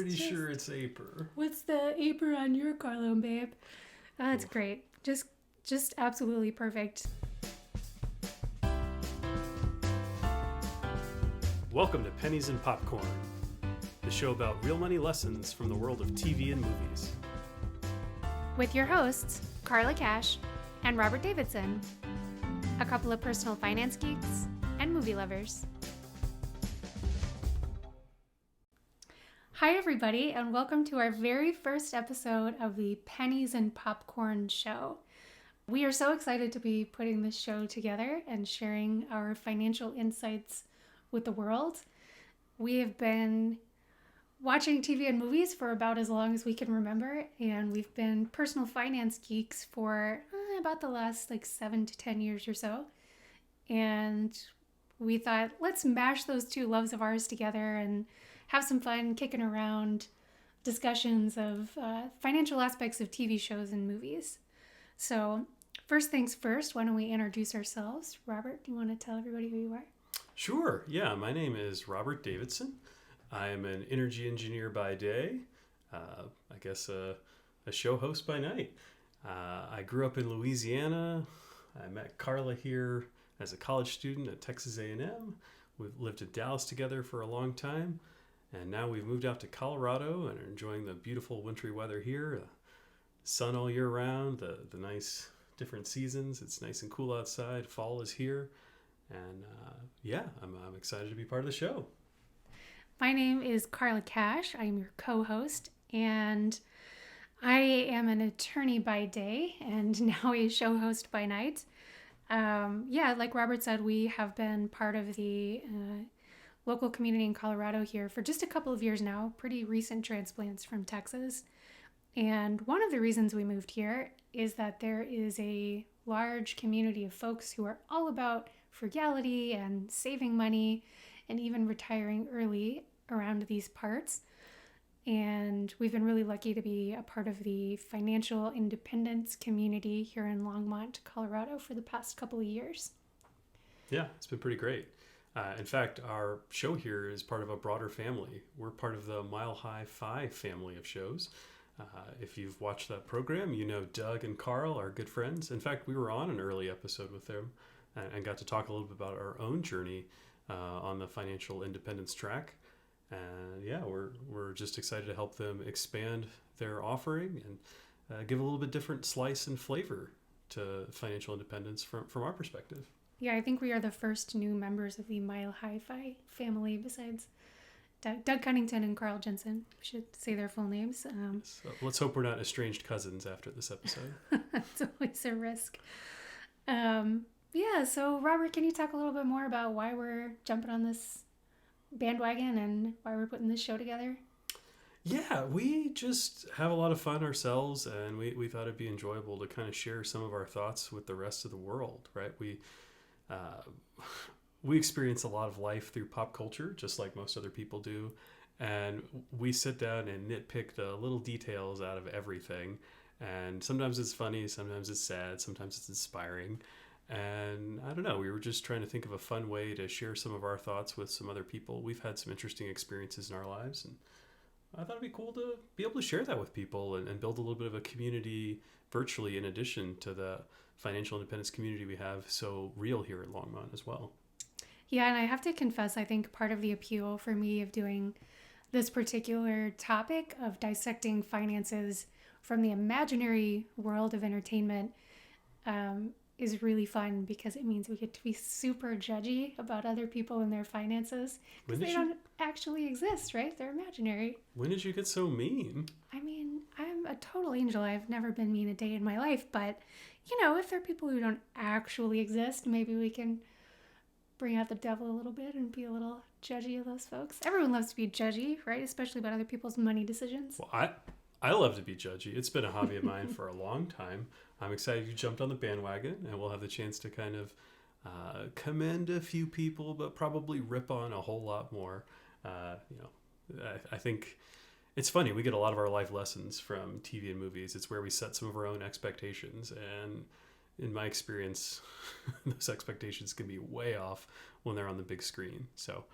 pretty sure it's Aper. What's the Aper on your car loan, babe? That's great. Just absolutely perfect. Welcome to Pennies and Popcorn, the show about real money lessons from the world of TV and movies. With your hosts, Carla Cash and Robert Davidson, a couple of personal finance geeks and movie lovers. Hi, everybody, and welcome to our very first episode of the Pennies and Popcorn show. We are so excited to be putting this show together and sharing our financial insights with the world. We have been watching TV and movies for about as long as we can remember, and we've been personal finance geeks for about the last 7 to 10 years or so. And we thought, let's mash those two loves of ours together and have some fun kicking around discussions of financial aspects of TV shows and movies. So first things first, why don't we introduce ourselves? Robert, do you want to tell everybody who you are? Sure. Yeah, my name is Robert Davidson. I am an energy engineer by day, I guess a show host by night. I grew up in Louisiana. I met Carla here as a college student at Texas A&M. We've lived in Dallas together for a long time. And now we've moved out to Colorado and are enjoying the beautiful wintry weather here. Sun all year round, the nice different seasons. It's nice and cool outside. Fall is here. And I'm excited to be part of the show. My name is Carla Cash. I'm your co-host, and I am an attorney by day and now a show host by night. Like Robert said, we have been part of the local community in Colorado here for just a couple of years now, pretty recent transplants from Texas. And one of the reasons we moved here is that there is a large community of folks who are all about frugality and saving money and even retiring early around these parts. And we've been really lucky to be a part of the financial independence community here in Longmont, Colorado for the past couple of years. Yeah, it's been pretty great. In fact, our show here is part of a broader family. We're part of the Mile High 5 family of shows. If you've watched that program, you know Doug and Carl are good friends. In fact, we were on an early episode with them and got to talk a little bit about our own journey on the financial independence track. And yeah, we're just excited to help them expand their offering and give a little bit different slice and flavor to financial independence from our perspective. Yeah, I think we are the first new members of the Mile High Fi family besides Doug Cunnington and Carl Jensen. We should say their full names. So let's hope we're not estranged cousins after this episode. It's always a risk. So Robert, can you talk a little bit more about why we're jumping on this bandwagon and why we're putting this show together? Yeah, we just have a lot of fun ourselves, and we thought it'd be enjoyable to kind of share some of our thoughts with the rest of the world, right? We experience a lot of life through pop culture, just like most other people do, and we sit down and nitpick the little details out of everything, and sometimes it's funny, sometimes it's sad, sometimes it's inspiring. And I don't know, we were just trying to think of a fun way to share some of our thoughts with some other people. We've had some interesting experiences in our lives, and I thought it'd be cool to be able to share that with people and build a little bit of a community virtually in addition to the financial independence community we have so real here in Longmont as well. Yeah, and I have to confess, I think part of the appeal for me of doing this particular topic of dissecting finances from the imaginary world of entertainment is really fun because it means we get to be super judgy about other people and their finances because they don't actually exist, right? They're imaginary. When did you get so mean? I mean, I'm a total angel. I've never been mean a day in my life, but if there are people who don't actually exist, maybe we can bring out the devil a little bit and be a little judgy of those folks. Everyone loves to be judgy, right? Especially about other people's money decisions. Well, I love to be judgy. It's been a hobby of mine for a long time. I'm excited you jumped on the bandwagon, and we'll have the chance to kind of commend a few people, but probably rip on a whole lot more. I think it's funny. We get a lot of our life lessons from TV and movies. It's where we set some of our own expectations, and in my experience, those expectations can be way off when they're on the big screen. So,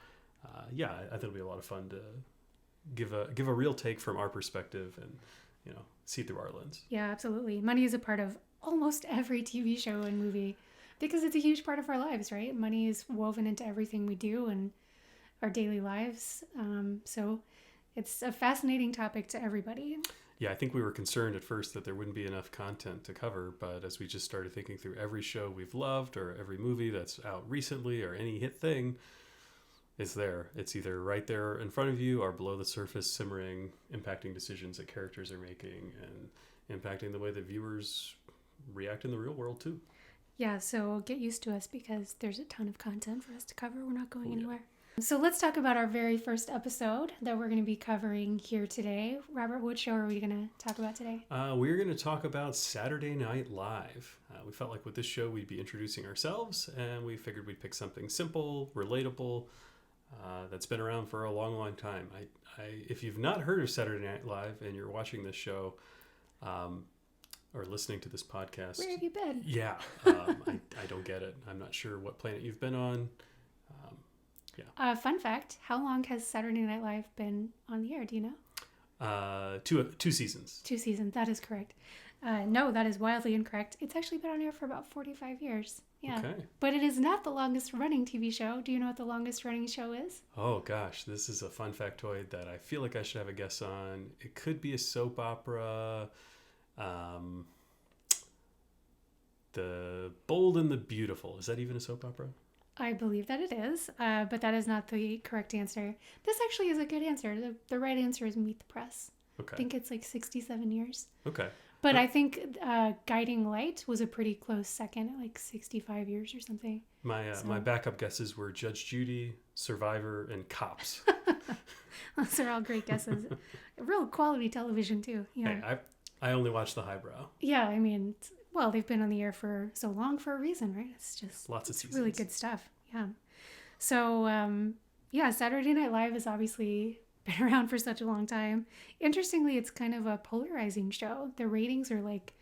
I think it'll be a lot of fun to give a real take from our perspective and, see through our lens. Yeah, absolutely. Money is a part of almost every TV show and movie because it's a huge part of our lives, right? Money is woven into everything we do and our daily lives. So it's a fascinating topic to everybody. Yeah, I think we were concerned at first that there wouldn't be enough content to cover, but as we just started thinking through every show we've loved or every movie that's out recently or any hit thing, it's there. It's either right there in front of you or below the surface, simmering, impacting decisions that characters are making and impacting the way that viewers react in the real world too. Yeah, so get used to us because there's a ton of content for us to cover. We're not going anywhere. So let's talk about our very first episode that we're going to be covering here today. Robert, what show are we going to talk about today? We're going to talk about Saturday Night Live. We felt like with this show we'd be introducing ourselves, and we figured we'd pick something simple, relatable, that's been around for a long, long time. If you've not heard of Saturday Night Live and you're watching this show or listening to this podcast... Where have you been? Yeah, I don't get it. I'm not sure what planet you've been on. Fun fact, how long has Saturday Night Live been on the air? Do you know? Two seasons. 2 seasons, that is correct. No, that is wildly incorrect. It's actually been on air for about 45 years. Yeah. Okay. But it is not the longest running TV show. Do you know what the longest running show is? Oh gosh, this is a fun factoid that I feel like I should have a guess on. It could be a soap opera. The Bold and the Beautiful. Is that even a soap opera? I believe that it is, but that is not the correct answer. This actually is a good answer. The right answer is Meet the Press. Okay. I think it's like 67 years. Okay. But I think Guiding Light was a pretty close second at like 65 years or something. My backup guesses were Judge Judy, Survivor, and Cops. Those are all great guesses. Real quality television too. Yeah. Hey, I only watch the highbrow. Yeah, I mean, well, they've been on the air for so long for a reason, right? It's just lots of seasons. Really good stuff. Yeah. So, Saturday Night Live has obviously been around for such a long time. Interestingly, it's kind of a polarizing show. The ratings are like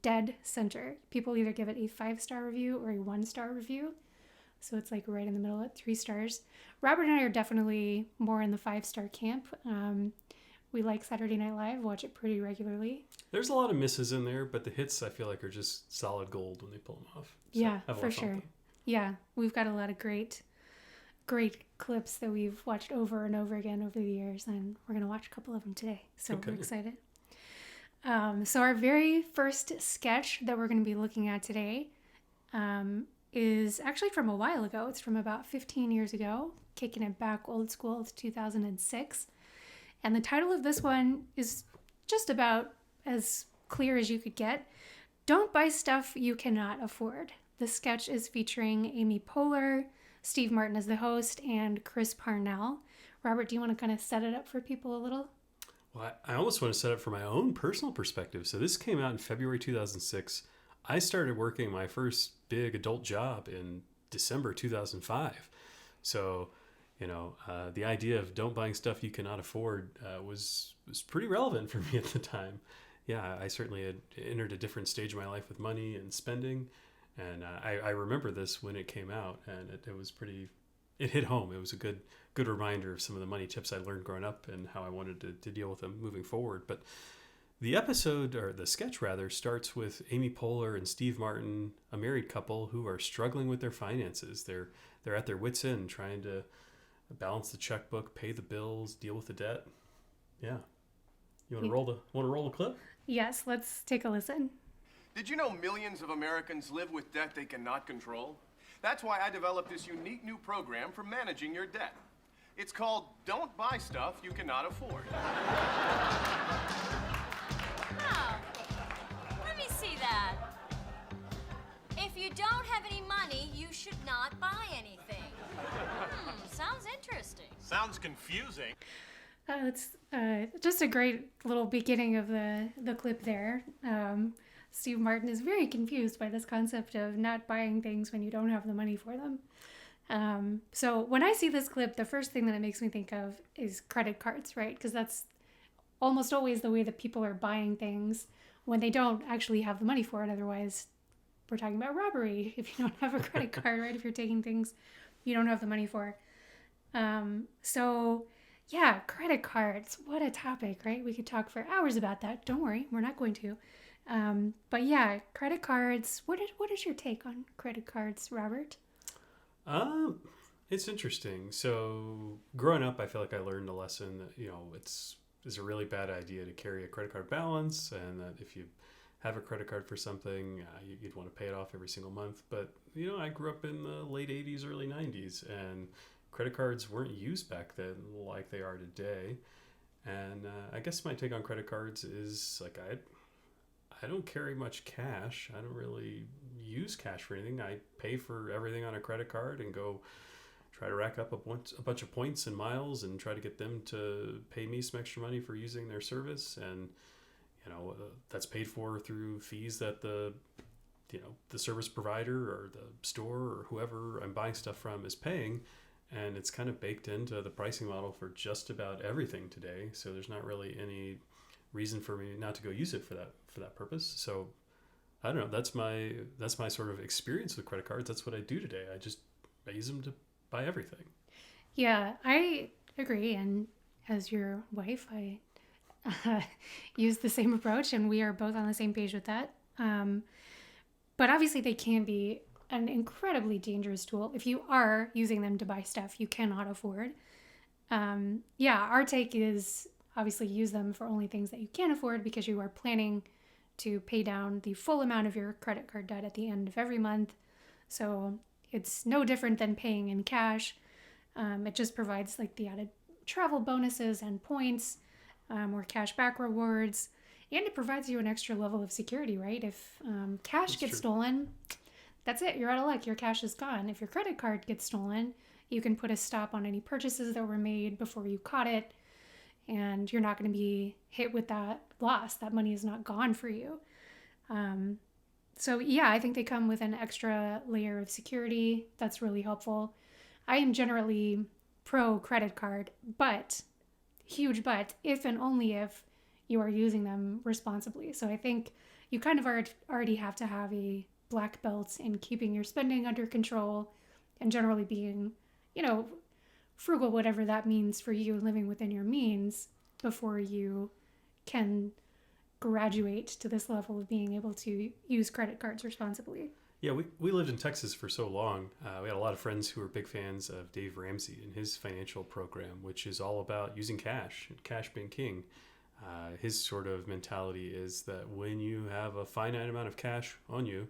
dead center. People either give it a 5-star review or a 1-star review. So it's like right in the middle at 3 stars. Robert and I are definitely more in the 5-star camp. We like Saturday Night Live, watch it pretty regularly. There's a lot of misses in there, but the hits I feel like are just solid gold when they pull them off. So yeah, for sure. Yeah, we've got a lot of great clips that we've watched over and over again over the years, and we're going to watch a couple of them today. So We're excited. So our very first sketch that we're going to be looking at today is actually from a while ago. It's from about 15 years ago, kicking it back old school. It's 2006. And the title of this one is just about as clear as you could get. Don't buy stuff you cannot afford. The sketch is featuring Amy Poehler, Steve Martin as the host, and Chris Parnell. Robert, do you want to kind of set it up for people a little? Well, I almost want to set up for my own personal perspective. So this came out in February 2006. I started working my first big adult job in December 2005. So, the idea of don't buying stuff you cannot afford was pretty relevant for me at the time. Yeah, I certainly had entered a different stage of my life with money and spending. And I remember this when it came out, and it was it hit home. It was a good reminder of some of the money tips I learned growing up and how I wanted to deal with them moving forward. But the episode, or the sketch rather, starts with Amy Poehler and Steve Martin, a married couple who are struggling with their finances. They're at their wits' end trying to balance the checkbook, pay the bills, deal with the debt. Yeah. You want to roll the clip? Yes, let's take a listen. Did you know millions of Americans live with debt they cannot control? That's why I developed this unique new program for managing your debt. It's called Don't Buy Stuff You Cannot Afford. Oh, let me see that. If you don't have any money, you should not buy anything. Sounds interesting. Sounds confusing. It's just a great little beginning of the clip there. Steve Martin is very confused by this concept of not buying things when you don't have the money for them. So when I see this clip, the first thing that it makes me think of is credit cards, right? Because that's almost always the way that people are buying things when they don't actually have the money for it. Otherwise, we're talking about robbery if you don't have a credit card, right? If you're taking things you don't have the money for. So yeah, credit credit cards. What a topic, right? We could talk for hours about that. Don't worry, we're not going to. But yeah, credit cards. What is your take on credit cards, Robert? It's interesting. So growing up, I feel like I learned a lesson that, it's a really bad idea to carry a credit card balance, and that if you have a credit card for something, you'd want to pay it off every single month. But, I grew up in the late 80s, early 90s, and credit cards weren't used back then like they are today. And I guess my take on credit cards is like I don't carry much cash. I don't really use cash for anything. I pay for everything on a credit card and go try to rack up a bunch of points and miles and try to get them to pay me some extra money for using their service. And, that's paid for through fees that the service provider or the store or whoever I'm buying stuff from is paying. And it's kind of baked into the pricing model for just about everything today. So there's not really any reason for me not to go use it for that purpose. So I don't know. That's my sort of experience with credit cards. That's what I do today. I use them to buy everything. Yeah, I agree. And as your wife, I use the same approach, and we are both on the same page with that. But obviously, they can be an incredibly dangerous tool if you are using them to buy stuff you cannot afford. Our take is obviously use them for only things that you can afford, because you are planning to pay down the full amount of your credit card debt at the end of every month. So it's no different than paying in cash. It just provides like the added travel bonuses and points, or cash back rewards, and it provides you an extra level of security, right? If cash gets stolen, that's it. You're out of luck. Your cash is gone. If your credit card gets stolen, you can put a stop on any purchases that were made before you caught it, and you're not going to be hit with that loss. That money is not gone for you. I think they come with an extra layer of security. That's really helpful. I am generally pro credit card, but, huge but, if and only if you are using them responsibly. So I think you kind of already have to have a black belt in keeping your spending under control and generally being, frugal, whatever that means for you, living within your means, before you can graduate to this level of being able to use credit cards responsibly. Yeah, we lived in Texas for so long. We had a lot of friends who were big fans of Dave Ramsey and his financial program, which is all about using cash being king. His sort of mentality is that when you have a finite amount of cash on you,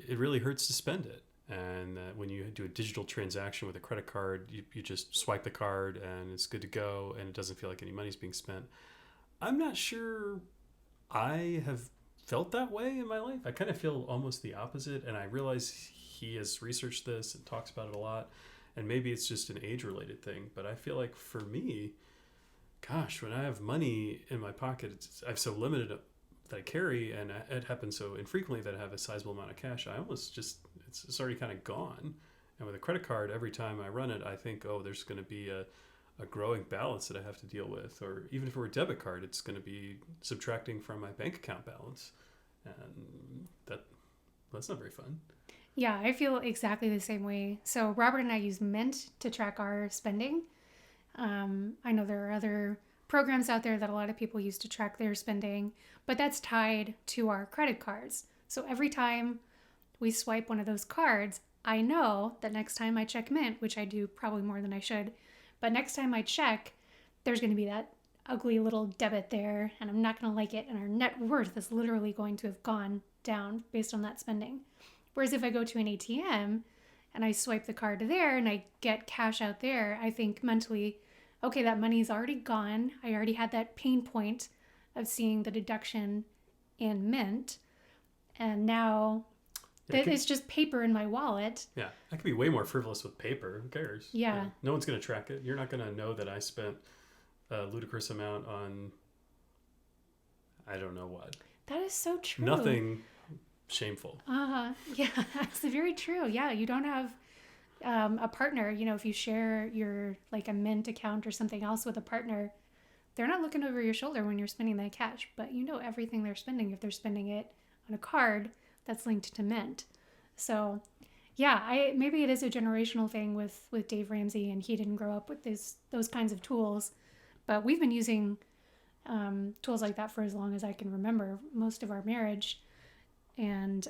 it really hurts to spend it. And that when you do a digital transaction with a credit card, you just swipe the card and it's good to go, and it doesn't feel like any money's being spent. I'm not sure I have felt that way in my life. I kind of feel almost the opposite, and I realize he has researched this and talks about it a lot, and maybe it's just an age-related thing, but I feel like for me, gosh, when I have money in my pocket, I'm so limited that I carry, and it happens so infrequently that I have a sizable amount of cash, I almost just, it's already kind of gone. And with a credit card, every time I run it, I think, there's going to be a growing balance that I have to deal with. Or even if it were a debit card, it's going to be subtracting from my bank account balance. And that's not very fun. Yeah, I feel exactly the same way. So Robert and I use Mint to track our spending. I know there are other programs out there that a lot of people use to track their spending, but that's tied to our credit cards. So every time we swipe one of those cards, I know that next time I check Mint, which I do probably more than I should, but next time I check, there's going to be that ugly little debit there, and I'm not going to like it, and our net worth is literally going to have gone down based on that spending. Whereas if I go to an ATM and I swipe the card there and I get cash out there, I think mentally, okay, that money's already gone. I already had that pain point of seeing the deduction in Mint, and now it's just paper in my wallet. Yeah, I could be way more frivolous with paper. Who cares? Yeah. No one's going to track it. You're not going to know that I spent a ludicrous amount on, I don't know what. That is so true. Nothing shameful. Yeah, that's very true. Yeah, you don't have a partner. If you share your, like, a Mint account or something else with a partner, they're not looking over your shoulder when you're spending that cash, but you know everything they're spending if they're spending it on a card that's linked to Mint. So yeah, maybe it is a generational thing with Dave Ramsey, and he didn't grow up with those kinds of tools, But we've been using tools like that for as long as I can remember, most of our marriage. And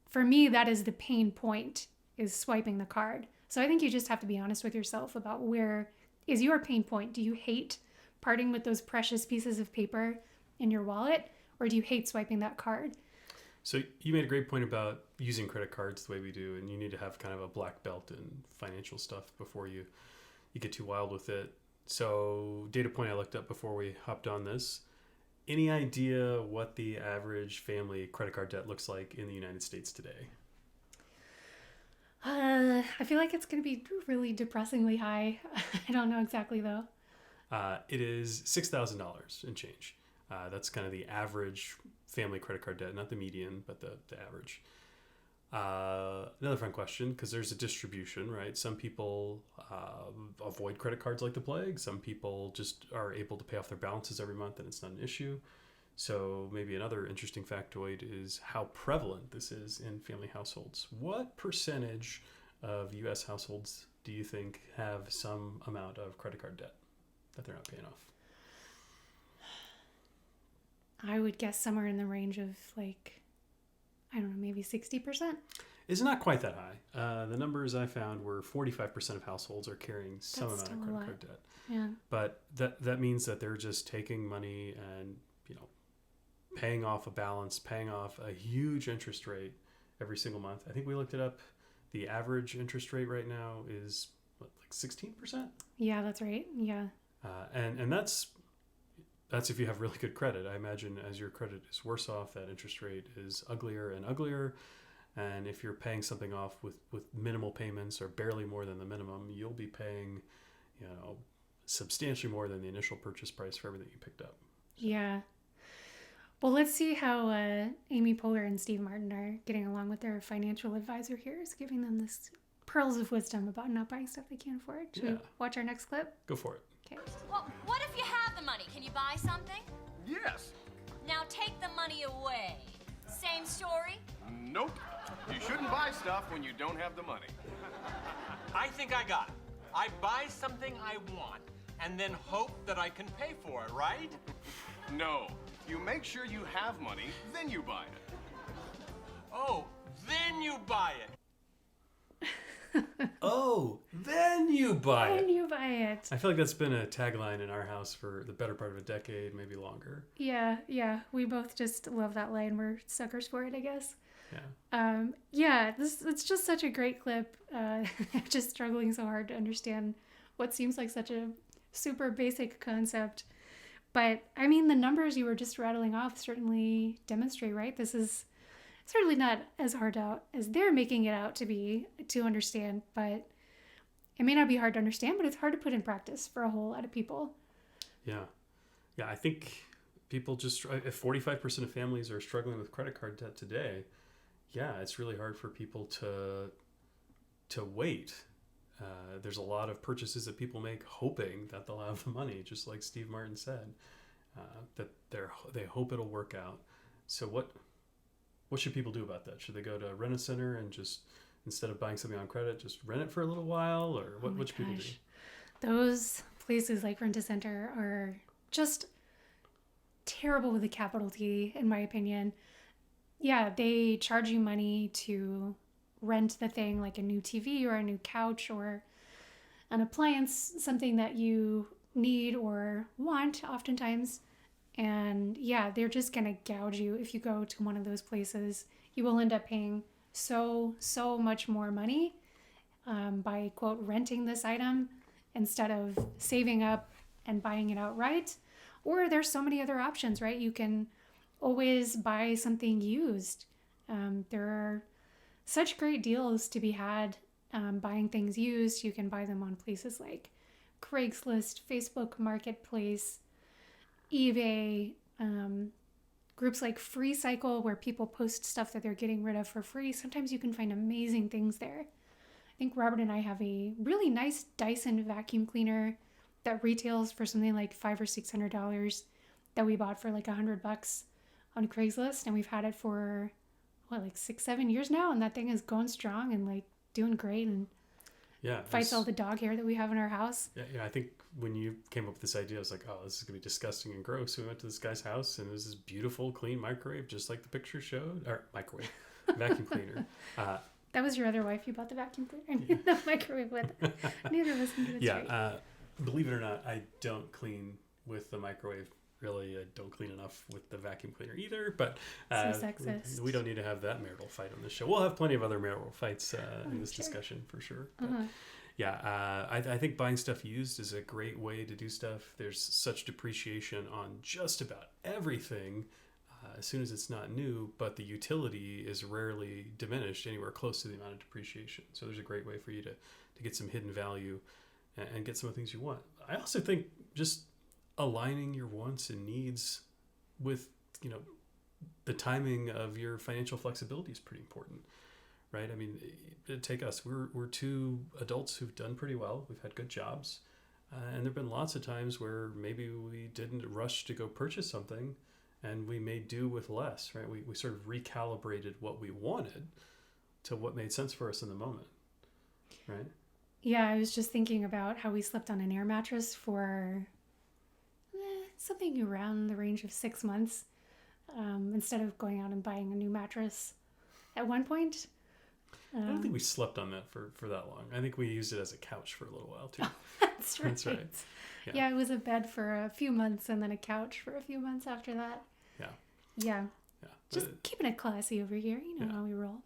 for me, that is the pain point, is swiping the card. So I think you just have to be honest with yourself about where is your pain point. Do you hate parting with those precious pieces of paper in your wallet, or do you hate swiping that card? So you made a great point about using credit cards the way we do, and you need to have kind of a black belt in financial stuff before you get too wild with it. So data point I looked up before we hopped on this. Any idea what the average family credit card debt looks like in the United States today? I feel like it's going to be really depressingly high. I don't know exactly, though. It is $6,000 and change. That's kind of the average family credit card debt, not the median, but the average. Another fun question, because there's a distribution, right? Some people avoid credit cards like the plague. Some people just are able to pay off their balances every month and it's not an issue. So maybe another interesting factoid is how prevalent this is in family households. What percentage of U.S. households do you think have some amount of credit card debt that they're not paying off? I would guess somewhere in the range of like, I don't know, maybe 60%. It's not quite that high. The numbers I found were 45% of households are carrying some amount of credit card debt. Yeah. But that means that they're just taking money and, paying off a balance, paying off a huge interest rate every single month. I think we looked it up. The average interest rate right now is like 16%? Yeah, that's right. Yeah. And that's if you have really good credit. I imagine as your credit is worse off, that interest rate is uglier and uglier. And if you're paying something off with minimal payments or barely more than the minimum, you'll be paying, substantially more than the initial purchase price for everything you picked up. Yeah. Well, let's see how Amy Poehler and Steve Martin are getting along with their financial advisor here, is giving them this pearls of wisdom about not buying stuff they can't afford. Should we watch our next clip? Go for it. Okay. Well, what if you have the money? Can you buy something? Yes. Now take the money away. Same story? Nope. You shouldn't buy stuff when you don't have the money. I think I got it. I buy something I want and then hope that I can pay for it, right? No. You make sure you have money, then you buy it. Oh, then you buy it. Oh, then you buy it. Then you buy it. I feel like that's been a tagline in our house for the better part of a decade, maybe longer. Yeah. We both just love that line. We're suckers for it, I guess. Yeah. It's just such a great clip. I'm just struggling so hard to understand what seems like such a super basic concept. But, I mean, the numbers you were just rattling off certainly demonstrate, right? This is certainly not as hard out as they're making it out to be, to understand. But it may not be hard to understand, but it's hard to put in practice for a whole lot of people. Yeah, I think people just, if 45% of families are struggling with credit card debt today, it's really hard for people to wait. There's a lot of purchases that people make hoping that they'll have the money, just like Steve Martin said, that they hope it'll work out. So what should people do about that? Should they go to Rent-A-Center and just, instead of buying something on credit, just rent it for a little while? Or what should people do? Those places like Rent-A-Center are just terrible with a capital T, in my opinion. Yeah, they charge you money to rent the thing, like a new TV or a new couch or an appliance, something that you need or want oftentimes. And they're just going to gouge you if you go to one of those places. You will end up paying so much more money by, quote, renting this item instead of saving up and buying it outright. Or there's so many other options, right? You can always buy something used. There are such great deals to be had buying things used. You can buy them on places like Craigslist, Facebook Marketplace, eBay, groups like FreeCycle, where people post stuff that they're getting rid of for free. Sometimes you can find amazing things there. I think Robert and I have a really nice Dyson vacuum cleaner that retails for something like $500 or $600 that we bought for like $100 on Craigslist, and we've had it for like 6-7 years now, and that thing is going strong and like doing great. And Yeah. fights all the dog hair that we have in our house. Yeah, I think when you came up with this idea, I was like, oh, this is going to be disgusting and gross. So we went to this guy's house, and it was this beautiful, clean microwave, just like the picture showed. Or microwave, vacuum cleaner. That was your other wife. You bought the vacuum cleaner and the microwave with it. Neither of us can do it straight. Believe it or not, I don't clean with the microwave. Really, I don't clean enough with the vacuum cleaner either. But So sexist. we don't need to have that marital fight on this show. We'll have plenty of other marital fights in this discussion for sure. But, I think buying stuff used is a great way to do stuff. There's such depreciation on just about everything as soon as it's not new, but the utility is rarely diminished anywhere close to the amount of depreciation. So there's a great way for you to get some hidden value and get some of the things you want. I also think just aligning your wants and needs with, the timing of your financial flexibility is pretty important, right? I mean, take us. We're two adults who've done pretty well. We've had good jobs. And there have been lots of times where maybe we didn't rush to go purchase something and we made do with less, right? We sort of recalibrated what we wanted to what made sense for us in the moment, right? Yeah, I was just thinking about how we slept on an air mattress for something around the range of 6 months instead of going out and buying a new mattress at one point. I don't think we slept on that for that long. I think we used it as a couch for a little while too. That's right. That's right. Yeah, it was a bed for a few months and then a couch for a few months after that. Yeah. Yeah. Yeah. Just keeping it classy over here. You know how we roll.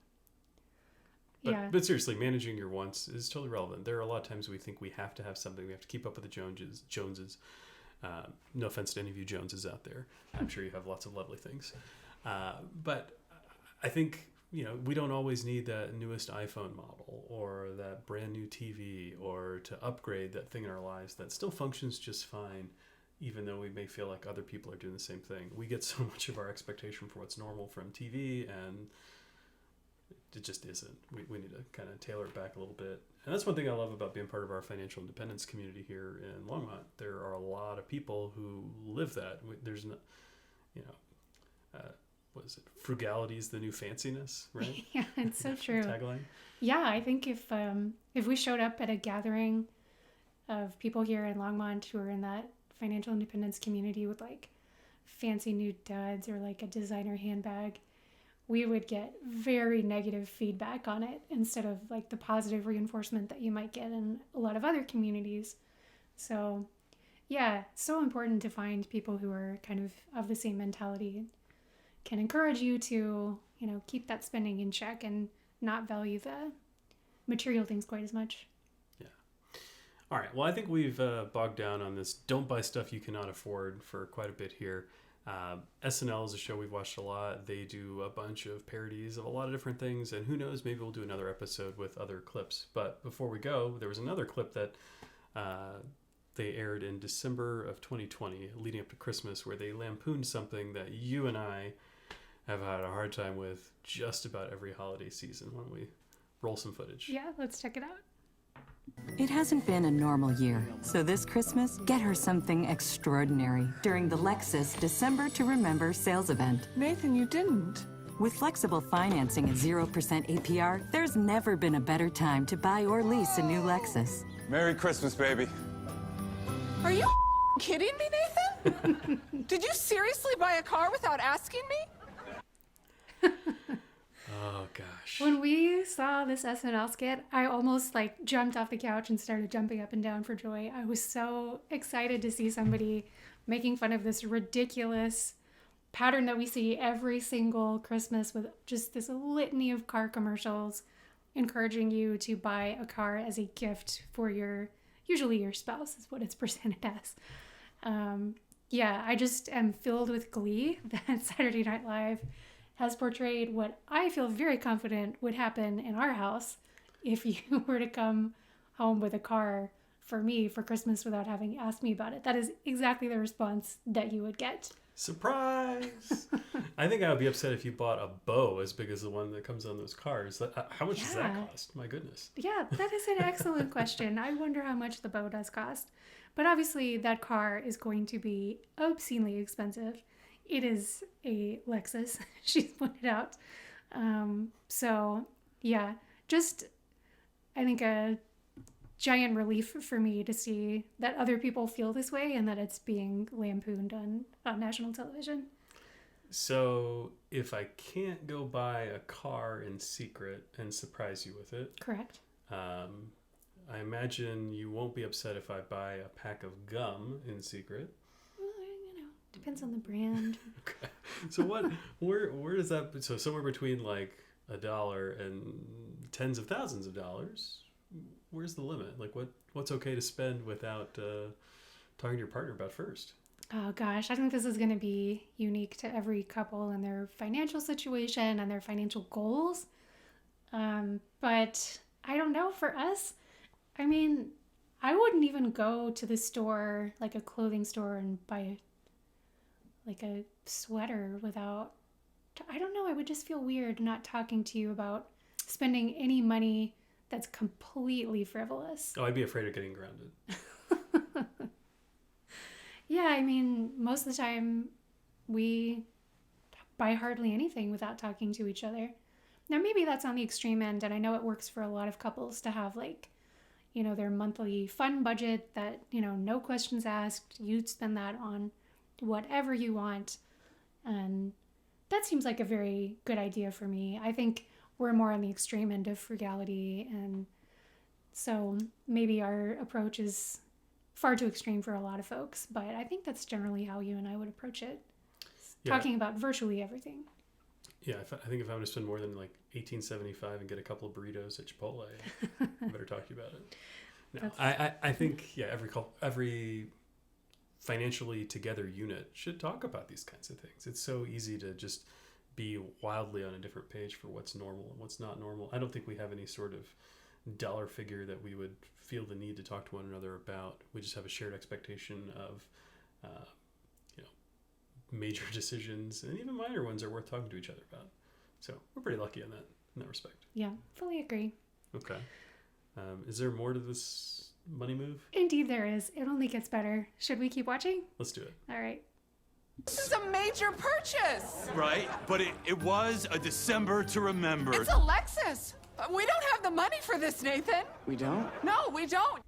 But seriously, managing your wants is totally relevant. There are a lot of times we think we have to have something. We have to keep up with the Joneses. No offense to any of you Joneses out there. I'm sure you have lots of lovely things. But I think, we don't always need that newest iPhone model or that brand new TV or to upgrade that thing in our lives that still functions just fine, even though we may feel like other people are doing the same thing. We get so much of our expectation for what's normal from TV, and it just isn't. We need to kind of tailor it back a little bit. And that's one thing I love about being part of our financial independence community here in Longmont. There are a lot of people who live that. There's no, what is it? Frugality is the new fanciness, right? Yeah, it's so true. Tagline. Yeah, I think if we showed up at a gathering of people here in Longmont who are in that financial independence community with like fancy new duds or like a designer handbag, we would get very negative feedback on it instead of like the positive reinforcement that you might get in a lot of other communities. So yeah, so important to find people who are kind of the same mentality, can encourage you to, keep that spending in check and not value the material things quite as much. Yeah. All right. Well, I think we've bogged down on this don't buy stuff you cannot afford for quite a bit here. SNL is a show we've watched a lot. They do a bunch of parodies of a lot of different things, and who knows, maybe we'll do another episode with other clips. But before we go, there was another clip that they aired in December of 2020, leading up to Christmas, where they lampooned something that you and I have had a hard time with just about every holiday season. Why don't we roll some footage? Yeah, let's check it out. It hasn't been a normal year, so this Christmas, get her something extraordinary during the Lexus December to Remember sales event. Nathan, you didn't. With flexible financing at 0% APR, there's never been a better time to buy or lease a new Lexus. Merry Christmas, baby. Are you kidding me, Nathan? Did you seriously buy a car without asking me? Oh, gosh. When we saw this SNL skit, I almost jumped off the couch and started jumping up and down for joy. I was so excited to see somebody making fun of this ridiculous pattern that we see every single Christmas with just this litany of car commercials encouraging you to buy a car as a gift for usually your spouse is what it's presented as. Yeah, I just am filled with glee that Saturday Night Live has portrayed what I feel very confident would happen in our house if you were to come home with a car for me for Christmas without having asked me about it. That is exactly the response that you would get. Surprise! I think I would be upset if you bought a bow as big as the one that comes on those cars. How much does that cost? My goodness. Yeah, that is an excellent question. I wonder how much the bow does cost. But obviously that car is going to be obscenely expensive. It is a Lexus, she's pointed out. So, yeah, just I think a giant relief for me to see that other people feel this way and that it's being lampooned on national television. So if I can't go buy a car in secret and surprise you with it, Correct. I imagine you won't be upset if I buy a pack of gum in secret. Well, depends on the brand. Okay. So where does that, so somewhere between like $1 and tens of thousands of dollars, where's the limit? Like what's okay to spend without talking to your partner about first? Oh gosh, I think this is going to be unique to every couple and their financial situation and their financial goals. But I don't know, for us, I mean, I wouldn't even go to the store, like a clothing store, and buy like a sweater without, I don't know, I would just feel weird not talking to you about spending any money that's completely frivolous. Oh, I'd be afraid of getting grounded. Yeah, I mean, most of the time we buy hardly anything without talking to each other. Now, maybe that's on the extreme end, and I know it works for a lot of couples to have, like, their monthly fun budget that, no questions asked. You spend that on whatever you want, and that seems like a very good idea for me. I think we're more on the extreme end of frugality, and so maybe our approach is far too extreme for a lot of folks, but I think that's generally how you and I would approach it. Yeah. Talking about virtually everything. Yeah, I think if I'm going to spend more than like $18.75 and get a couple of burritos at Chipotle, I better talk to you about it. No, I think every financially together unit should talk about these kinds of things. It's so easy to just be wildly on a different page for what's normal and what's not normal. I don't think we have any sort of dollar figure that we would feel the need to talk to one another about. We just have a shared expectation of major decisions, and even minor ones are worth talking to each other about. So we're pretty lucky in that respect. Yeah, fully agree. Okay. Is there more to this money move? Indeed there is. It only gets better. Should we keep watching? Let's do it. All right. This is a major purchase. Right, but it was a December to remember. It's a Lexus. We don't have the money for this, Nathan. We don't? No, we don't.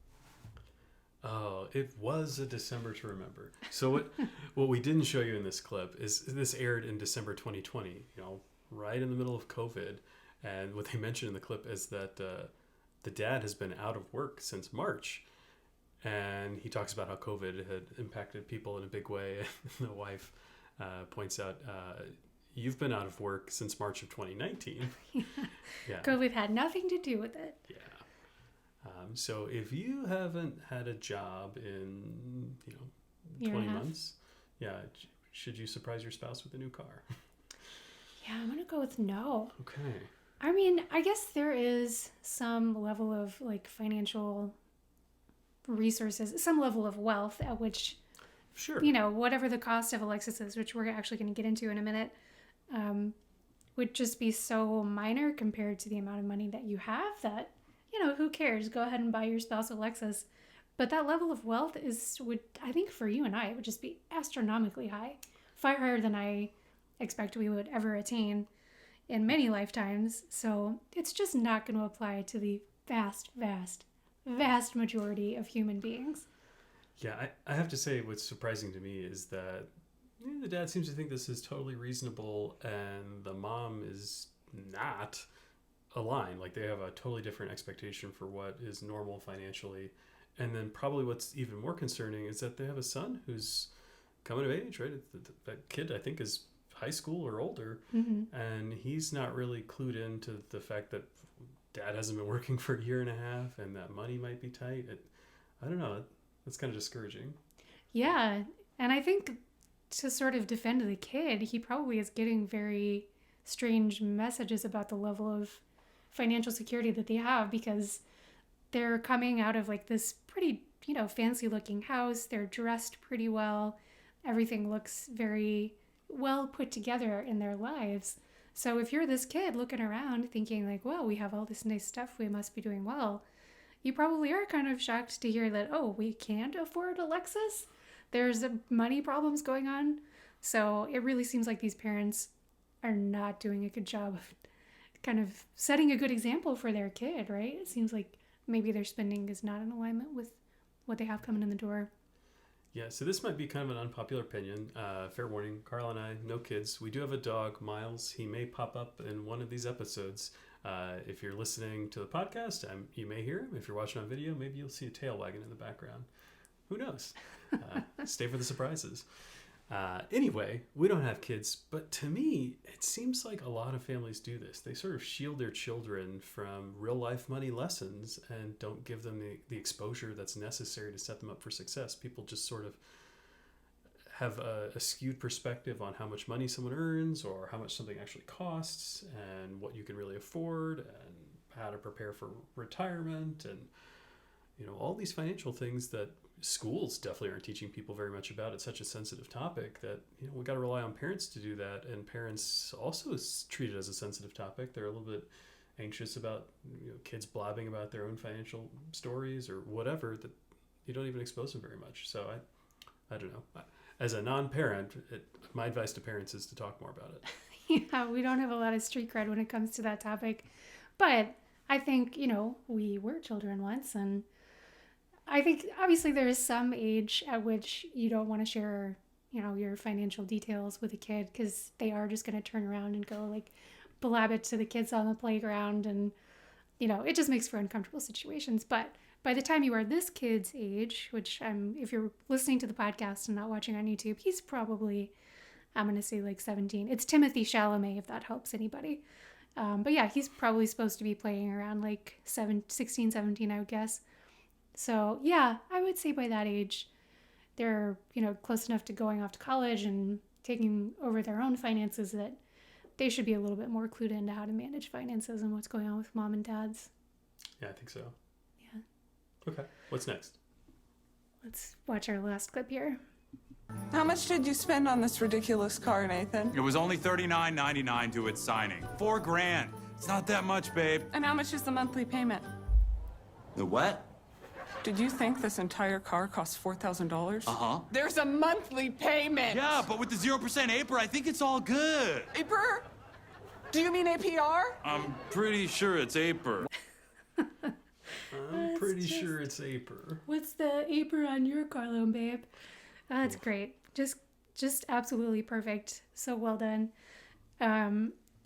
Oh, it was a December to remember. So what we didn't show you in this clip is this aired in December 2020, right in the middle of COVID. And what they mentioned in the clip is that the dad has been out of work since March. And he talks about how COVID had impacted people in a big way. And the wife points out, you've been out of work since March of 2019. Yeah. COVID had nothing to do with it. Yeah. So if you haven't had a job in, 20 months, should you surprise your spouse with a new car? Yeah, I'm going to go with no. Okay. I mean, I guess there is some level of like financial resources, some level of wealth at which, sure, whatever the cost of a Lexus is, which we're actually going to get into in a minute, would just be so minor compared to the amount of money that you have that, who cares? Go ahead and buy your spouse a Lexus. But that level of wealth would, I think for you and I, it would just be astronomically high, far higher than I expect we would ever attain in many lifetimes. So it's just not going to apply to the vast, vast, vast majority of human beings. Yeah, I have to say what's surprising to me is that the dad seems to think this is totally reasonable and the mom is not aligned. Like they have a totally different expectation for what is normal financially. And then probably what's even more concerning is that they have a son who's coming of age, right? That kid, I think, is high school or older. Mm-hmm. And he's not really clued into the fact that dad hasn't been working for a year and a half and that money might be tight. I don't know. It's kind of discouraging. Yeah. And I think to sort of defend the kid, he probably is getting very strange messages about the level of financial security that they have, because they're coming out of like this pretty, fancy looking house. They're dressed pretty well. Everything looks very well put together in their lives. So if you're this kid looking around thinking like, well, we have all this nice stuff, we must be doing well, you probably are kind of shocked to hear that, oh, we can't afford a Lexus. There's money problems going on. So it really seems like these parents are not doing a good job of kind of setting a good example for their kid, right? It seems like maybe their spending is not in alignment with what they have coming in the door. Yeah, so this might be kind of an unpopular opinion. Fair warning, Carl and I, no kids. We do have a dog, Miles. He may pop up in one of these episodes. If you're listening to the podcast, you may hear him. If you're watching on video, maybe you'll see a tail wagging in the background. Who knows? Stay for the surprises. Anyway, we don't have kids, but to me, it seems like a lot of families do this. They sort of shield their children from real life money lessons and don't give them the exposure that's necessary to set them up for success. People just sort of have a skewed perspective on how much money someone earns or how much something actually costs and what you can really afford and how to prepare for retirement and, you know, all these financial things that schools definitely aren't teaching people very much about. It's such a sensitive topic that, you know, we got to rely on parents to do that, and parents also treat it as a sensitive topic. They're a little bit anxious about, you know, kids blabbing about their own financial stories or whatever, that you don't even expose them very much. So I don't know. As a non-parent, my advice to parents is to talk more about it. Yeah, we don't have a lot of street cred when it comes to that topic, but I think, you know, we were children once, and I think obviously there is some age at which you don't want to share, you know, your financial details with a kid, because they are just going to turn around and go like blab it to the kids on the playground, and, you know, it just makes for uncomfortable situations. But by the time you are this kid's age, which if you're listening to the podcast and not watching on YouTube, he's probably, I'm going to say like 17. It's Timothy Chalamet, if that helps anybody. But yeah, he's probably supposed to be playing around like 16, 17, I would guess. So yeah, I would say by that age, they're, you know, close enough to going off to college and taking over their own finances that they should be a little bit more clued into how to manage finances and what's going on with mom and dad's. Yeah, I think so. Yeah. Okay, what's next? Let's watch our last clip here. How much did you spend on this ridiculous car, Nathan? It was only $39.99 to its signing. $4,000. It's not that much, babe. And how much is the monthly payment? The what? Did you think this entire car costs $4,000? Uh-huh. There's a monthly payment. Yeah, but with the 0% APR, I think it's all good. APR? Do you mean APR? I'm pretty sure it's APR. I'm pretty sure it's APR. What's the APR on your car loan, babe? That's great. Just absolutely perfect. So well done.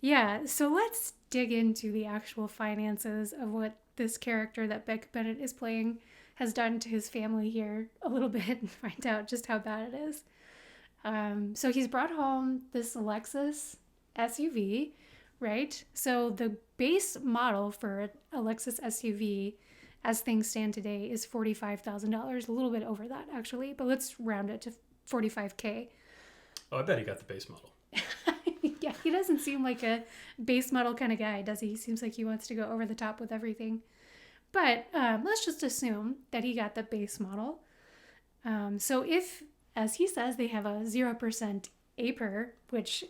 Yeah, so let's dig into the actual finances of what this character that Beck Bennett is playing has done to his family here a little bit and find out just how bad it is. So he's brought home this Lexus SUV, right? So the base model for a Lexus SUV as things stand today is $45,000, a little bit over that actually, but let's round it to $45K. Oh, I bet he got the base model. Yeah, he doesn't seem like a base model kind of guy, does he? He seems like he wants to go over the top with everything. But let's just assume that he got the base model. So if, as he says, they have a 0% APR, which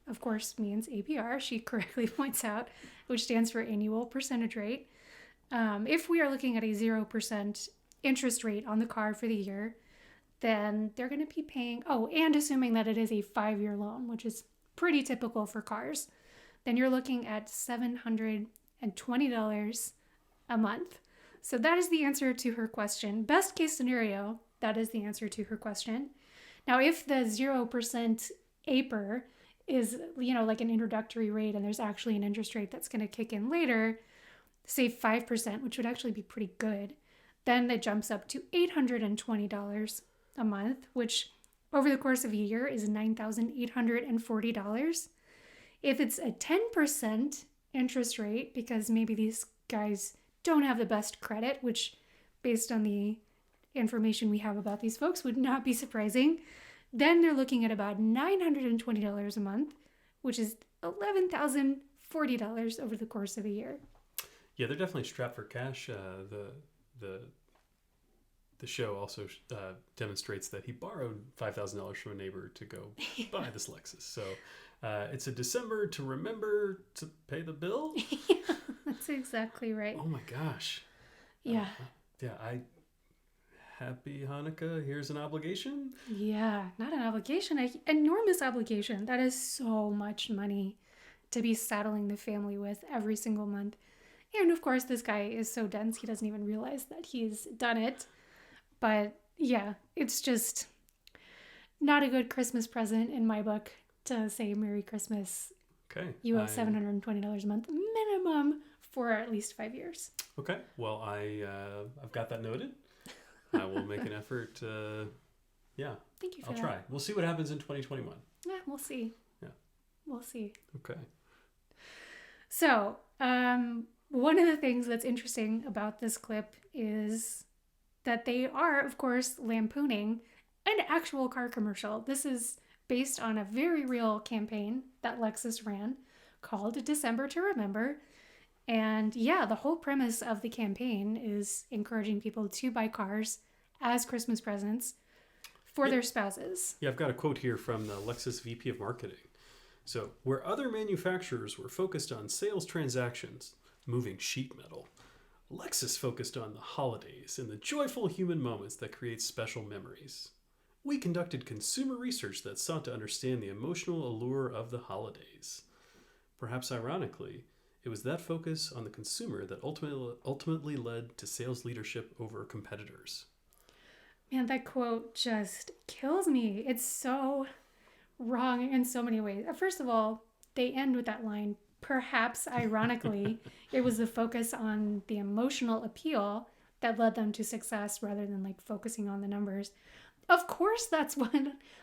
of course means APR, she correctly points out, which stands for annual percentage rate. If we are looking at a 0% interest rate on the car for the year, then they're going to be paying, and assuming that it is a 5-year loan, which is pretty typical for cars, then you're looking at $720 a month. So that is the answer to her question. Best case scenario, that is the answer to her question. Now, if the 0% APR is, you know, like an introductory rate and there's actually an interest rate that's going to kick in later, say 5%, which would actually be pretty good, then it jumps up to $820 a month, which over the course of a year is $9,840. If it's a 10% interest rate, because maybe these guys don't have the best credit, which based on the information we have about these folks would not be surprising, then they're looking at about $920 a month, which is $11,040 over the course of a year. Yeah, they're definitely strapped for cash. The show also demonstrates that he borrowed $5,000 from a neighbor to go buy this Lexus. So it's a December to remember to pay the bill. Yeah, that's exactly right. Oh my gosh. Yeah. Happy Hanukkah. Here's an obligation. Yeah, not an obligation, an enormous obligation. That is so much money to be saddling the family with every single month. And of course, this guy is so dense, he doesn't even realize that he's done it. But yeah, it's just not a good Christmas present in my book to say Merry Christmas. Okay. You owe $720 a month minimum for at least 5 years. Okay. Well, I've got that noted. I will make an effort. Yeah. Thank you for I'll that. try. We'll see what happens in 2021. Yeah, we'll see. Yeah. We'll see. Okay. So, one of the things that's interesting about this clip is that they are, of course, lampooning an actual car commercial. This is based on a very real campaign that Lexus ran called December to Remember. And yeah, the whole premise of the campaign is encouraging people to buy cars as Christmas presents for their spouses. Yeah, I've got a quote here from the Lexus VP of Marketing. So, where other manufacturers were focused on sales transactions, moving sheet metal, Lexus focused on the holidays and the joyful human moments that create special memories. We conducted consumer research that sought to understand the emotional allure of the holidays. Perhaps ironically, it was that focus on the consumer that ultimately led to sales leadership over competitors. Man, that quote just kills me. It's so wrong in so many ways. First of all, they end with that line, perhaps ironically, it was the focus on the emotional appeal that led them to success rather than like focusing on the numbers. Of course, that's what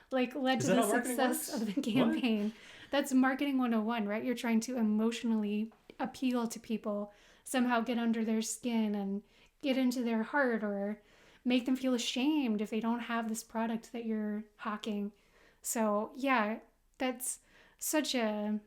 like led to the success of the campaign. What? That's marketing 101, right? You're trying to emotionally appeal to people, somehow get under their skin and get into their heart or make them feel ashamed if they don't have this product that you're hawking. So yeah, that's such a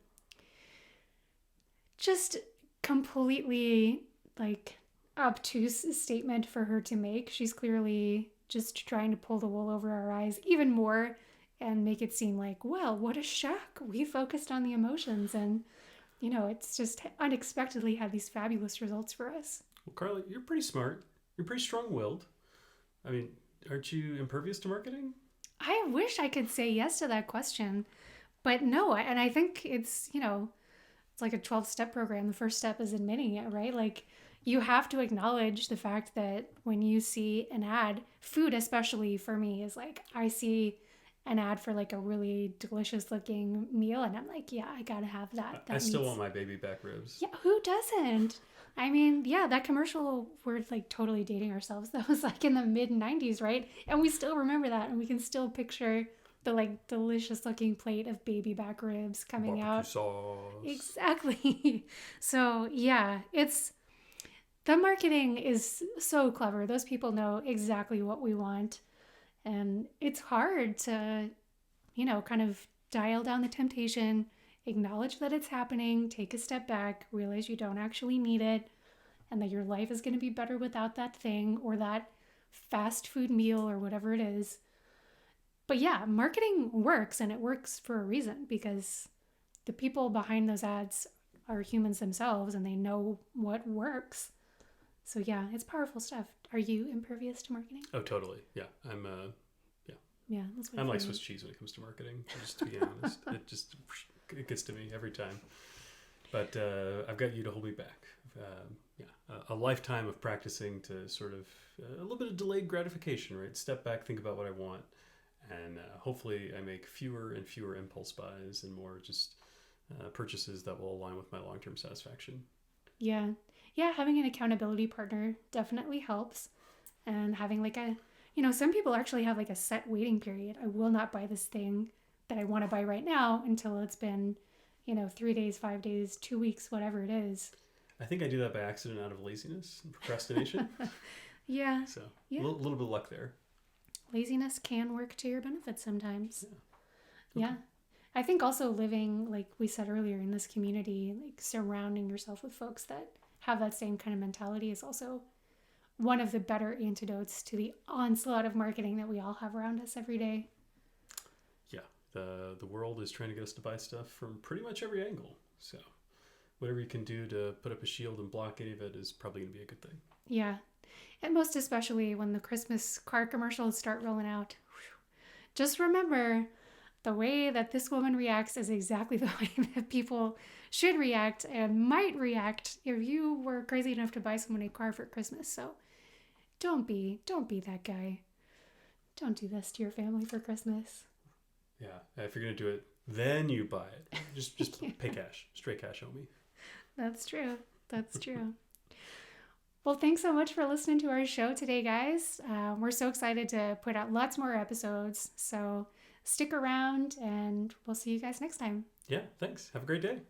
just completely like obtuse statement for her to make. She's clearly just trying to pull the wool over our eyes even more and make it seem like, well, what a shock. We focused on the emotions and, you know, it's just unexpectedly had these fabulous results for us. Well, Carla, you're pretty smart. You're pretty strong-willed. I mean, aren't you impervious to marketing? I wish I could say yes to that question, but no. And I think it's, you know, it's like a 12-step program. The first step is admitting it, right? Like you have to acknowledge the fact that when you see an ad, food especially for me is like, I see an ad for like a really delicious looking meal and I'm like, yeah, I gotta have that. I still want my baby back ribs. Yeah, who doesn't? I mean, yeah, that commercial, we're like totally dating ourselves. That was like in the mid 90s, right? And we still remember that and we can still picture the like delicious looking plate of baby back ribs coming out. Sauce. Exactly. So yeah, the marketing is so clever. Those people know exactly what we want. And it's hard to, you know, kind of dial down the temptation, acknowledge that it's happening, take a step back, realize you don't actually need it, and that your life is going to be better without that thing or that fast food meal or whatever it is. But yeah, marketing works, and it works for a reason because the people behind those ads are humans themselves and they know what works. So yeah, it's powerful stuff. Are you impervious to marketing? Oh, totally. Yeah, I'm. Yeah, I'm like Swiss cheese when it comes to marketing. Just to be honest, it gets to me every time. But I've got you to hold me back. A lifetime of practicing to sort of a little bit of delayed gratification, right? Step back, think about what I want, and hopefully I make fewer and fewer impulse buys and more just purchases that will align with my long-term satisfaction. Yeah. Yeah, having an accountability partner definitely helps. And having like some people actually have like a set waiting period. I will not buy this thing that I want to buy right now until it's been, 3 days, 5 days, 2 weeks, whatever it is. I think I do that by accident out of laziness and procrastination. Yeah. So yeah. A little bit of luck there. Laziness can work to your benefit sometimes. Yeah. Okay. Yeah. I think also living, like we said earlier, in this community, like surrounding yourself with folks that have that same kind of mentality is also one of the better antidotes to the onslaught of marketing that we all have around us every day. Yeah, the world is trying to get us to buy stuff from pretty much every angle. So whatever you can do to put up a shield and block any of it is probably going to be a good thing. Yeah, and most especially when the Christmas car commercials start rolling out. Just remember, the way that this woman reacts is exactly the way that people should react and might react if you were crazy enough to buy someone a car for Christmas. So don't be that guy. Don't do this to your family for Christmas. Yeah, if you're gonna do it, then you buy it. Just pay cash, straight cash, homie. That's true. That's true. Well, thanks so much for listening to our show today, guys. We're so excited to put out lots more episodes. So stick around and we'll see you guys next time. Yeah, thanks. Have a great day.